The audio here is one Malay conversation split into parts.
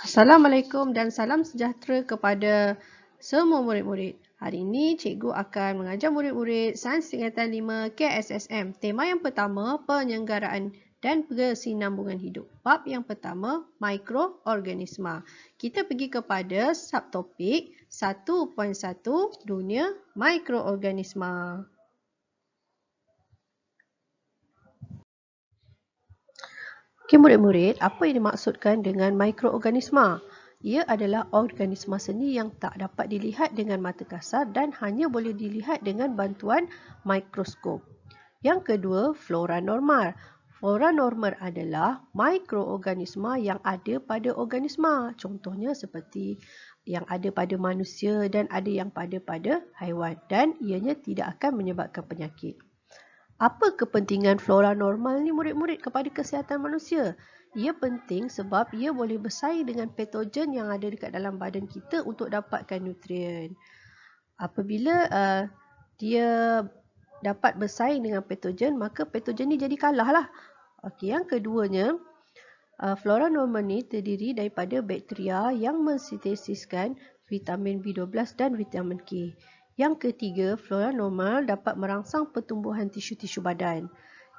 Assalamualaikum dan salam sejahtera kepada semua murid-murid. Hari ini cikgu akan mengajar murid-murid Sains Tingkatan 5 KSSM. Tema yang pertama, penyelenggaraan dan kesinambungan hidup. Bab yang pertama, mikroorganisma. Kita pergi kepada subtopik 1.1 dunia mikroorganisma. Okey murid-murid, apa yang dimaksudkan dengan mikroorganisma? Ia adalah organisma seni yang tak dapat dilihat dengan mata kasar dan hanya boleh dilihat dengan bantuan mikroskop. Yang kedua, flora normal. Flora normal adalah mikroorganisma yang ada pada organisma. Contohnya seperti yang ada pada manusia dan ada yang pada haiwan dan ianya tidak akan menyebabkan penyakit. Apa kepentingan flora normal ni murid-murid kepada kesihatan manusia? Ia penting sebab ia boleh bersaing dengan patogen yang ada dekat dalam badan kita untuk dapatkan nutrien. Apabila dia dapat bersaing dengan patogen, maka patogen ni jadi kalah lah. Okey, yang keduanya, flora normal ni terdiri daripada bakteria yang mensintesiskan vitamin B12 dan vitamin K. Yang ketiga, flora normal dapat merangsang pertumbuhan tisu-tisu badan.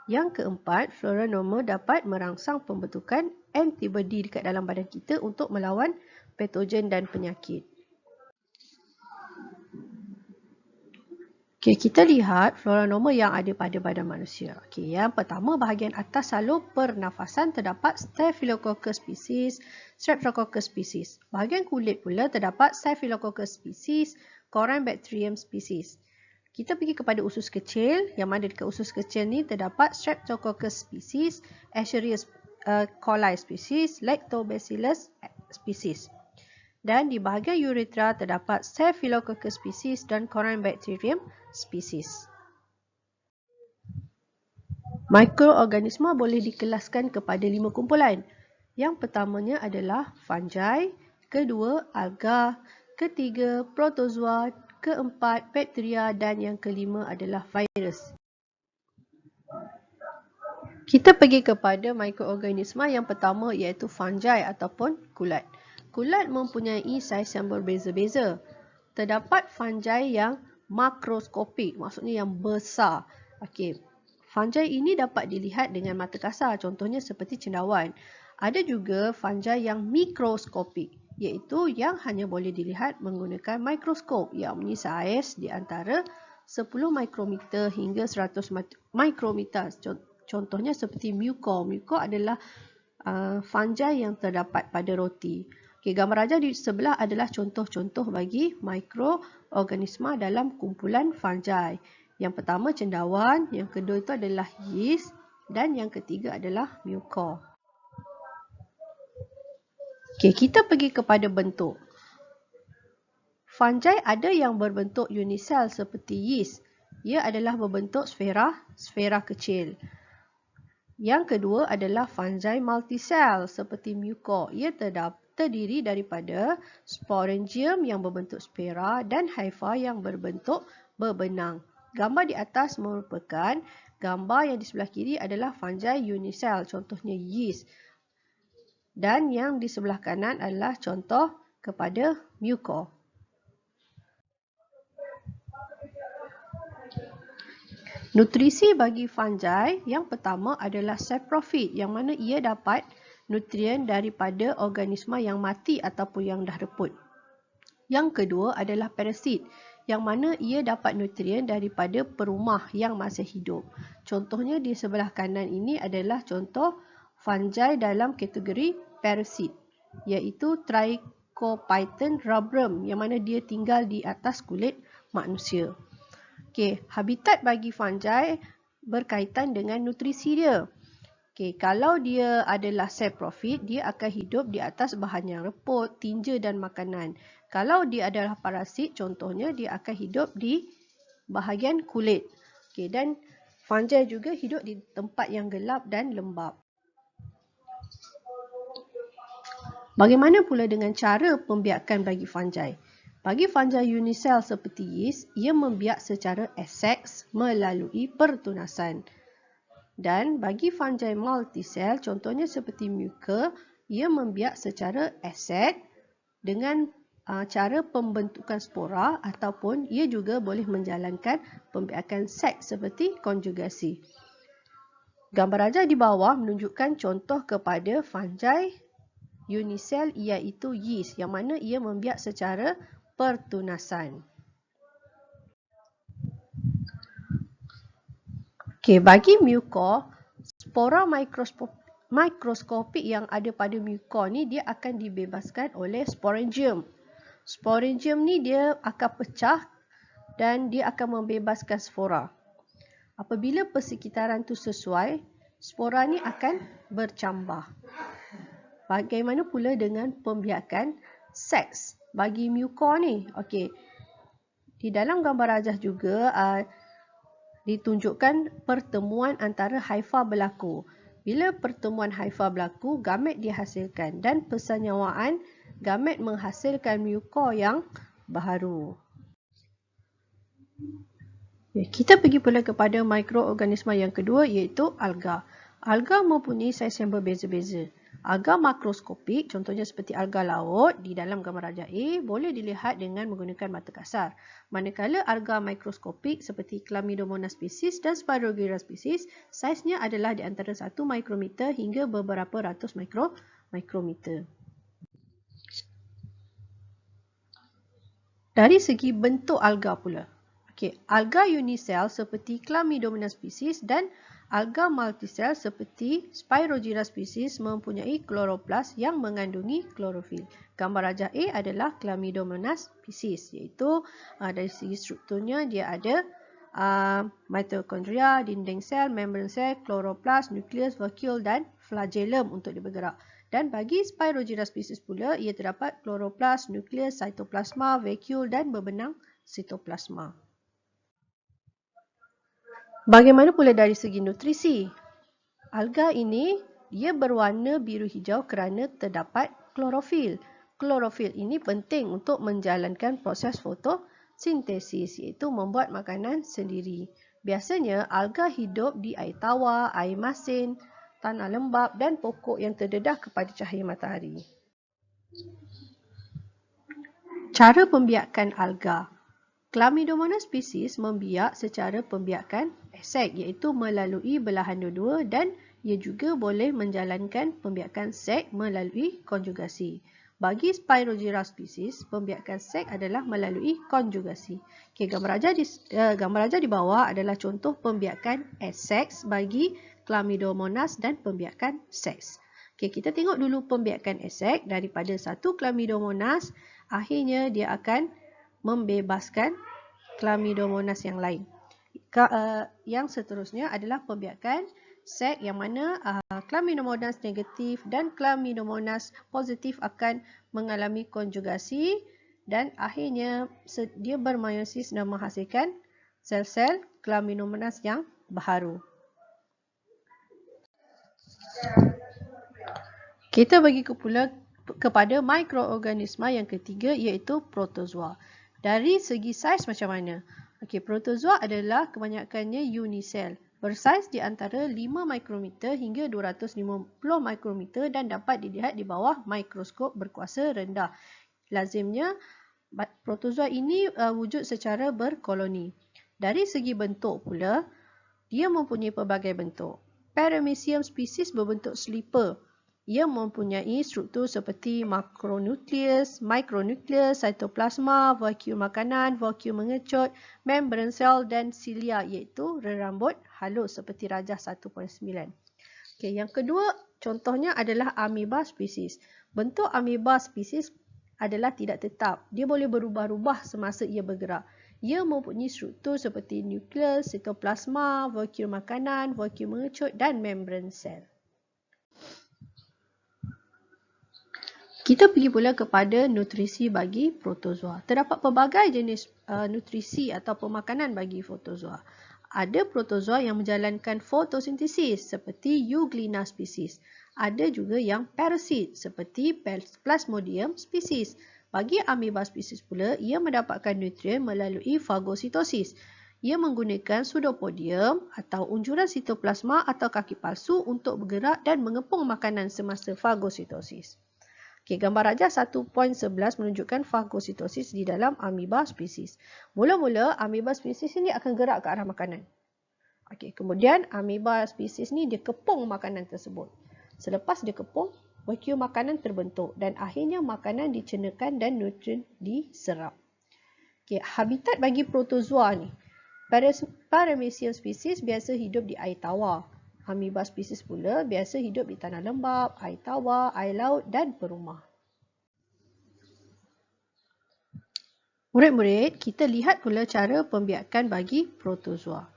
Yang keempat, flora normal dapat merangsang pembentukan antibodi dekat dalam badan kita untuk melawan patogen dan penyakit. Okey, kita lihat flora normal yang ada pada badan manusia. Okey, yang pertama, bahagian atas salur pernafasan terdapat Staphylococcus species, Streptococcus species. Bahagian kulit pula terdapat Staphylococcus species, Corynebacterium species. Kita pergi kepada usus kecil, yang mana dekat usus kecil ni terdapat Streptococcus species, Escherichia coli species, Lactobacillus species. Dan di bahagian uretra terdapat Staphylococcus species dan Corynebacterium species. Mikroorganisma boleh dikelaskan kepada 5 kumpulan. Yang pertamanya adalah fungi, kedua alga, ketiga protozoa, keempat bakteria dan yang kelima adalah virus. Kita pergi kepada mikroorganisma yang pertama iaitu fungi ataupun kulat. Kulat mempunyai saiz yang berbeza-beza. Terdapat fungi yang makroskopik, maksudnya yang besar. Okey. Fungi ini dapat dilihat dengan mata kasar, contohnya seperti cendawan. Ada juga fungi yang mikroskopik, iaitu yang hanya boleh dilihat menggunakan mikroskop yang mempunyai saiz di antara 10 mikrometer hingga 100 mikrometer. Contohnya seperti mucor. Mucor adalah fungi yang terdapat pada roti. Okay, gambar raja di sebelah adalah contoh-contoh bagi mikroorganisma dalam kumpulan fungi. Yang pertama cendawan, yang kedua itu adalah yeast dan yang ketiga adalah mucor. Okay, kita pergi kepada bentuk. Fungi ada yang berbentuk unisel seperti yeast. Ia adalah berbentuk sfera kecil. Yang kedua adalah fungi multisel seperti mucor. Ia terdiri daripada sporangium yang berbentuk sfera dan hypha yang berbentuk berbenang. Gambar di atas merupakan gambar yang di sebelah kiri adalah fungi unisel, contohnya yeast. Dan yang di sebelah kanan adalah contoh kepada mucor. Nutrisi bagi fungi yang pertama adalah saprofit, yang mana ia dapat nutrien daripada organisma yang mati ataupun yang dah reput. Yang kedua adalah parasit, yang mana ia dapat nutrien daripada perumah yang masih hidup. Contohnya di sebelah kanan ini adalah contoh fungi dalam kategori parasit, iaitu Trichophyton rubrum, yang mana dia tinggal di atas kulit manusia. Okay, habitat bagi fungi berkaitan dengan nutrisi dia. Okay, kalau dia adalah saprofit, dia akan hidup di atas bahan yang reput, tinja dan makanan. Kalau dia adalah parasit, contohnya dia akan hidup di bahagian kulit. Okay, dan fungi juga hidup di tempat yang gelap dan lembap. Bagaimana pula dengan cara pembiakan bagi fungi? Bagi fungi unisel seperti yeast, ia membiak secara aseks melalui pertunasan. Dan bagi fungi multisel, contohnya seperti mucor, ia membiak secara aset dengan cara pembentukan spora ataupun ia juga boleh menjalankan pembiakan seks seperti konjugasi. Gambar rajah di bawah menunjukkan contoh kepada fungi unisel iaitu yeast yang mana ia membiak secara pertunasan. Okey, bagi mucor, spora mikroskopik yang ada pada mucor ni dia akan dibebaskan oleh sporangium. Sporangium ni dia akan pecah dan dia akan membebaskan spora. Apabila persekitaran tu sesuai, spora ni akan bercambah. Bagaimana pula dengan pembiakan seks bagi mucor ni? Okey. Di dalam gambar rajah juga ditunjukkan pertemuan antara haifa berlaku. Bila pertemuan haifa berlaku, gamet dihasilkan dan persenyawaan gamet menghasilkan mucor yang baharu. Kita pergi pula kepada mikroorganisma yang kedua iaitu alga. Alga mempunyai saiz yang berbeza-beza. Alga makroskopik, contohnya seperti alga laut di dalam gambar rajah A, boleh dilihat dengan menggunakan mata kasar. Manakala alga mikroskopik seperti Chlamydomonas species dan Spirogyra species, saiznya adalah di antara 1 mikrometer hingga beberapa ratus mikrometer. Dari segi bentuk alga pula. Alga unisel seperti Chlamydomonas species dan alga multisel seperti Spirogyra species mempunyai kloroplas yang mengandungi klorofil. Gambar rajah A adalah Chlamydomonas species, iaitu dari segi strukturnya dia ada mitokondria, dinding sel, membran sel, kloroplas, nukleus, vakuole dan flagellum untuk dia bergerak. Dan bagi Spirogyra species pula, ia terdapat kloroplas, nukleus, sitoplasma, vakuole dan berbenang sitoplasma. Bagaimana pula dari segi nutrisi? Alga ini dia berwarna biru hijau kerana terdapat klorofil. Klorofil ini penting untuk menjalankan proses fotosintesis iaitu membuat makanan sendiri. Biasanya alga hidup di air tawar, air masin, tanah lembap dan pokok yang terdedah kepada cahaya matahari. Cara pembiakan alga. Chlamydomonas species membiak secara pembiakan asek iaitu melalui belahan dua-dua dan ia juga boleh menjalankan pembiakan seks melalui konjugasi. Bagi Spirogyra species, pembiakan seks adalah melalui konjugasi. Gambar rajah di bawah adalah contoh pembiakan aseks bagi Chlamydomonas dan pembiakan seks. Kita tengok dulu pembiakan asek daripada satu Chlamydomonas, akhirnya dia akan membebaskan Chlamydomonas yang lain. Yang seterusnya adalah pembiakan seks yang mana Chlamydomonas negatif dan Chlamydomonas positif akan mengalami konjugasi dan akhirnya dia bermeiosis dan menghasilkan sel-sel Chlamydomonas yang baharu. Kita bagi pula kepada mikroorganisma yang ketiga iaitu protozoa. Dari segi saiz macam mana? Protozoa adalah kebanyakannya unisel, bersaiz di antara 5 mikrometer hingga 250 mikrometer dan dapat dilihat di bawah mikroskop berkuasa rendah. Lazimnya, protozoa ini wujud secara berkoloni. Dari segi bentuk pula, dia mempunyai pelbagai bentuk. Paramecium species berbentuk slipper. Ia mempunyai struktur seperti makronukleus, mikronukleus, sitoplasma, vakuole makanan, vakuole mengecut, membran sel dan silia iaitu rerambut halus seperti rajah 1.9. Yang kedua contohnya adalah amoeba species. Bentuk amoeba species adalah tidak tetap. Dia boleh berubah-ubah semasa ia bergerak. Ia mempunyai struktur seperti nukleus, sitoplasma, vakuole makanan, vakuole mengecut dan membran sel. Kita pergi pula kepada nutrisi bagi protozoa. Terdapat pelbagai jenis nutrisi atau pemakanan bagi protozoa. Ada protozoa yang menjalankan fotosintesis seperti Euglena species. Ada juga yang parasit seperti Plasmodium species. Bagi amoeba species pula, ia mendapatkan nutrien melalui fagositosis. Ia menggunakan pseudopodium atau unjuran sitoplasma atau kaki palsu untuk bergerak dan mengepung makanan semasa fagositosis. Okey, gambar rajah 1.11 menunjukkan fagositosis di dalam amoeba spesies. Mula-mula amoeba spesies ini akan gerak ke arah makanan. Okey, kemudian amoeba spesies ni dia kepung makanan tersebut. Selepas dia kepung, vakuum makanan terbentuk dan akhirnya makanan dicernakan dan nutrien diserap. Okey, habitat bagi protozoa ni. Paramecium spesies biasa hidup di air tawar. Amoeba spesies pula biasa hidup di tanah lembap, air tawar, air laut dan perumah. Murid-murid, kita lihat pula cara pembiakan bagi protozoa.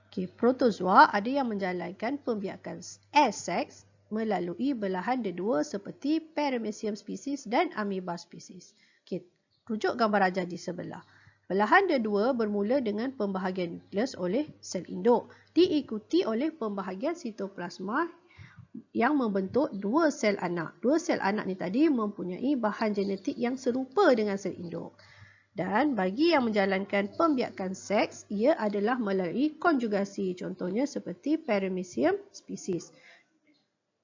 Okey, protozoa ada yang menjalankan pembiakan air sacs melalui belahan dedua seperti Paramecium spesies dan amoeba spesies. Okey, rujuk gambar rajah di sebelah. Belahan dedua bermula dengan pembahagian nukleus oleh sel induk, diikuti oleh pembahagian sitoplasma yang membentuk dua sel anak. Dua sel anak ni tadi mempunyai bahan genetik yang serupa dengan sel induk. Dan bagi yang menjalankan pembiakan seks, ia adalah melalui konjugasi, contohnya seperti Paramecium spesies.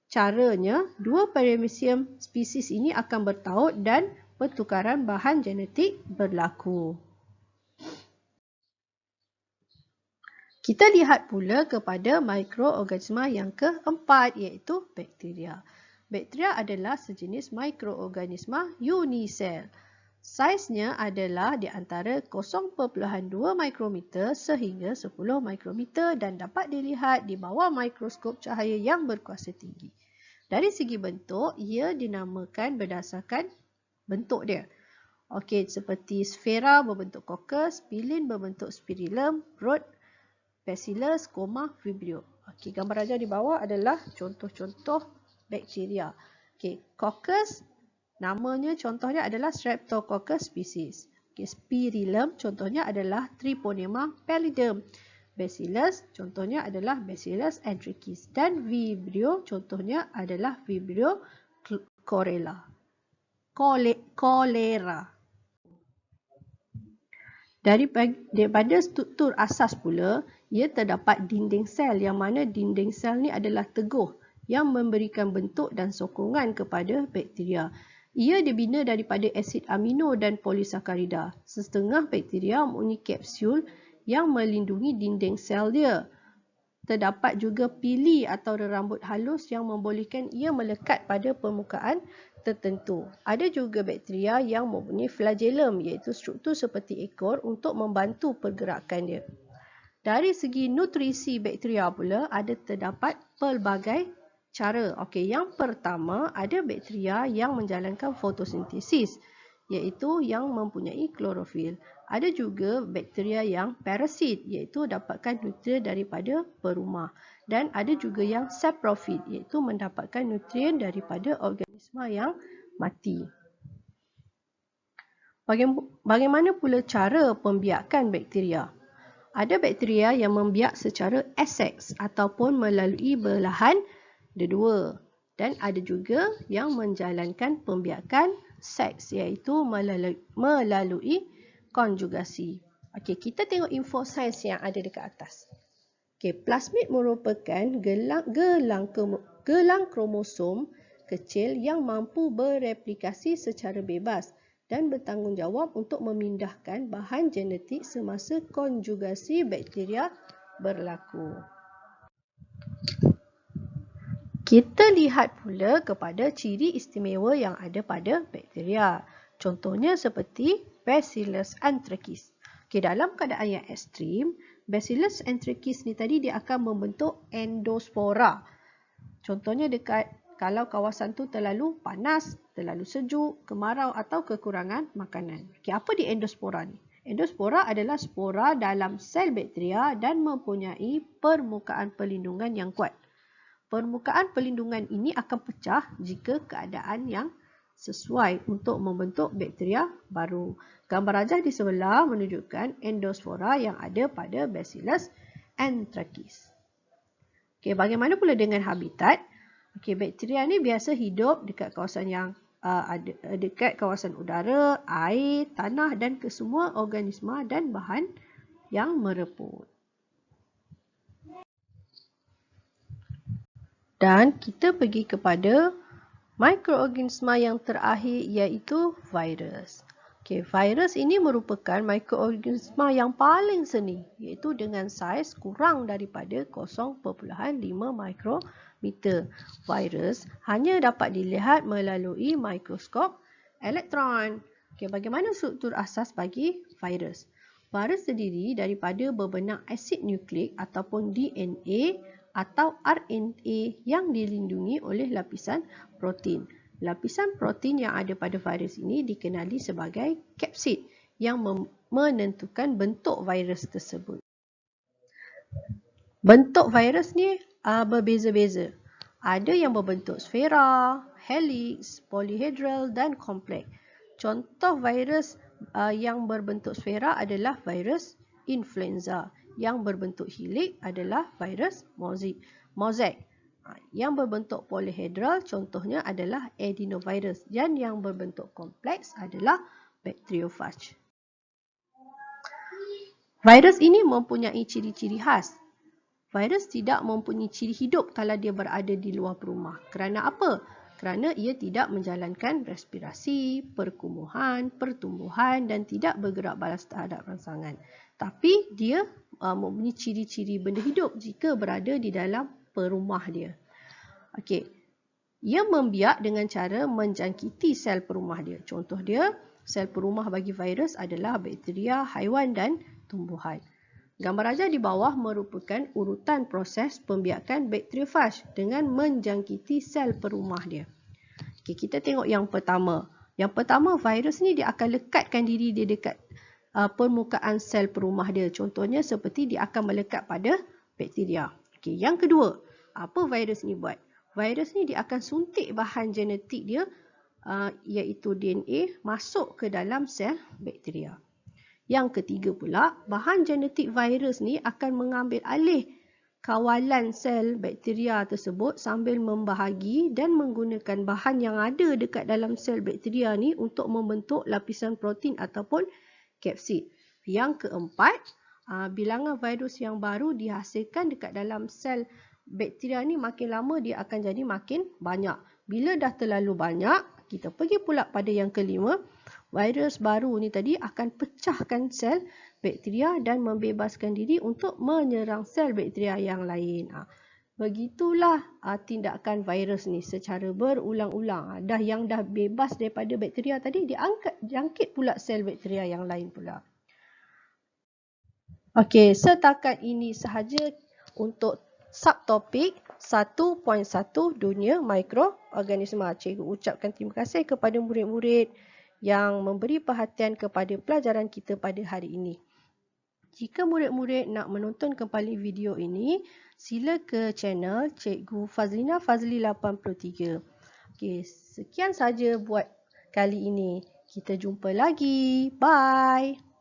Caranya, dua Paramecium spesies ini akan bertaut dan pertukaran bahan genetik berlaku. Kita lihat pula kepada mikroorganisma yang keempat, iaitu bakteria. Bakteria adalah sejenis mikroorganisma unisel. Saiznya adalah di antara 0.2 mikrometer sehingga 10 mikrometer dan dapat dilihat di bawah mikroskop cahaya yang berkuasa tinggi. Dari segi bentuk, ia dinamakan berdasarkan bentuk dia. Okey, seperti sfera berbentuk coccus, pilin berbentuk spirillum, rod, bacillus, coma, vibrio. Okey, gambar rajah di bawah adalah contoh-contoh bakteria. Okey, coccus, namanya contohnya adalah Streptococcus species. Okay, spirillum contohnya adalah Treponema pallidum. Bacillus contohnya adalah Bacillus anthracis dan Vibrio contohnya adalah Vibrio cholera. Daripada struktur asas pula, ia terdapat dinding sel yang mana dinding sel ni adalah teguh yang memberikan bentuk dan sokongan kepada bakteria. Ia dibina daripada asid amino dan polisakarida. Setengah bakteria mempunyai kapsul yang melindungi dinding sel dia. Terdapat juga pili atau rambut halus yang membolehkan ia melekat pada permukaan tertentu. Ada juga bakteria yang mempunyai flagellum, iaitu struktur seperti ekor untuk membantu pergerakan dia. Dari segi nutrisi bakteria pula ada terdapat pelbagai cara. Okey, yang pertama ada bakteria yang menjalankan fotosintesis, iaitu yang mempunyai klorofil. Ada juga bakteria yang parasit, iaitu dapatkan nutrien daripada perumah. Dan ada juga yang saprofit, iaitu mendapatkan nutrien daripada organisma yang mati. Bagaimana pula cara pembiakan bakteria? Ada bakteria yang membiak secara asex ataupun melalui belahan dedua, dan ada juga yang menjalankan pembiakan seks, iaitu melalui konjugasi. Okey, kita tengok info sains yang ada dekat atas. Okey, plasmid merupakan gelang kromosom kecil yang mampu bereplikasi secara bebas dan bertanggungjawab untuk memindahkan bahan genetik semasa konjugasi bakteria berlaku. Kita lihat pula kepada ciri istimewa yang ada pada bakteria. Contohnya seperti Bacillus anthracis. Okay, dalam keadaan yang ekstrim, Bacillus anthracis ni tadi dia akan membentuk endospora. Contohnya kalau kawasan tu terlalu panas, terlalu sejuk, kemarau atau kekurangan makanan. Okay, apa di endospora ni? Endospora adalah spora dalam sel bakteria dan mempunyai permukaan perlindungan yang kuat. Permukaan perlindungan ini akan pecah jika keadaan yang sesuai untuk membentuk bakteria baru. Gambar rajah di sebelah menunjukkan endospora yang ada pada Bacillus anthracis. Okey, bagaimana pula dengan habitat? Okey, bakteria ni biasa hidup dekat kawasan yang dekat kawasan udara, air, tanah dan kesemua organisma dan bahan yang mereput. Dan kita pergi kepada mikroorganisma yang terakhir iaitu virus. Virus ini merupakan mikroorganisma yang paling seni iaitu dengan saiz kurang daripada 0.5 mikrometer. Virus hanya dapat dilihat melalui mikroskop elektron. Bagaimana struktur asas bagi virus? Virus terdiri daripada berbenang asid nukleik ataupun DNA atau RNA yang dilindungi oleh lapisan protein. Lapisan protein yang ada pada virus ini dikenali sebagai kapsid yang menentukan bentuk virus tersebut. Bentuk virus ni berbeza-beza. Ada yang berbentuk sfera, helix, polyhedral dan kompleks. Contoh virus yang berbentuk sfera adalah virus influenza. Yang berbentuk helix adalah virus mosaic. Yang berbentuk polyhedral contohnya adalah adenovirus dan yang berbentuk kompleks adalah bacteriophage. Virus ini mempunyai ciri-ciri khas. Virus tidak mempunyai ciri hidup kalau dia berada di luar perumah. Kerana apa? Kerana ia tidak menjalankan respirasi, perkumuhan, pertumbuhan dan tidak bergerak balas terhadap rangsangan. Tapi dia mempunyai ciri-ciri benda hidup jika berada di dalam perumah dia. Ia membiak dengan cara menjangkiti sel perumah dia. Contoh dia, sel perumah bagi virus adalah bakteria, haiwan dan tumbuhan. Gambar ajar di bawah merupakan urutan proses pembiakan bacteriophage dengan menjangkiti sel perumah dia. Kita tengok yang pertama. Yang pertama, virus ni dia akan lekatkan diri dia dekat permukaan sel perumah dia. Contohnya seperti dia akan melekat pada bakteria. Yang kedua, apa virus ni buat? Virus ni dia akan suntik bahan genetik dia iaitu DNA masuk ke dalam sel bakteria. Yang ketiga pula, bahan genetik virus ni akan mengambil alih kawalan sel bakteria tersebut sambil membahagi dan menggunakan bahan yang ada dekat dalam sel bakteria ni untuk membentuk lapisan protein ataupun kapsid. Yang keempat, bilangan virus yang baru dihasilkan dekat dalam sel bakteria ni makin lama dia akan jadi makin banyak. Bila dah terlalu banyak, kita pergi pula pada yang kelima, virus baru ni tadi akan pecahkan sel bakteria dan membebaskan diri untuk menyerang sel bakteria yang lain. Begitulah tindakan virus ni secara berulang-ulang. Yang dah bebas daripada bakteria tadi, dia jangkit pula sel bakteria yang lain pula. Setakat ini sahaja untuk subtopik 1.1 dunia mikroorganisma. Cikgu ucapkan terima kasih kepada murid-murid yang memberi perhatian kepada pelajaran kita pada hari ini. Jika murid-murid nak menonton kembali video ini, sila ke channel Cikgu Fazlina Fazli 83. Sekian saja buat kali ini. Kita jumpa lagi. Bye.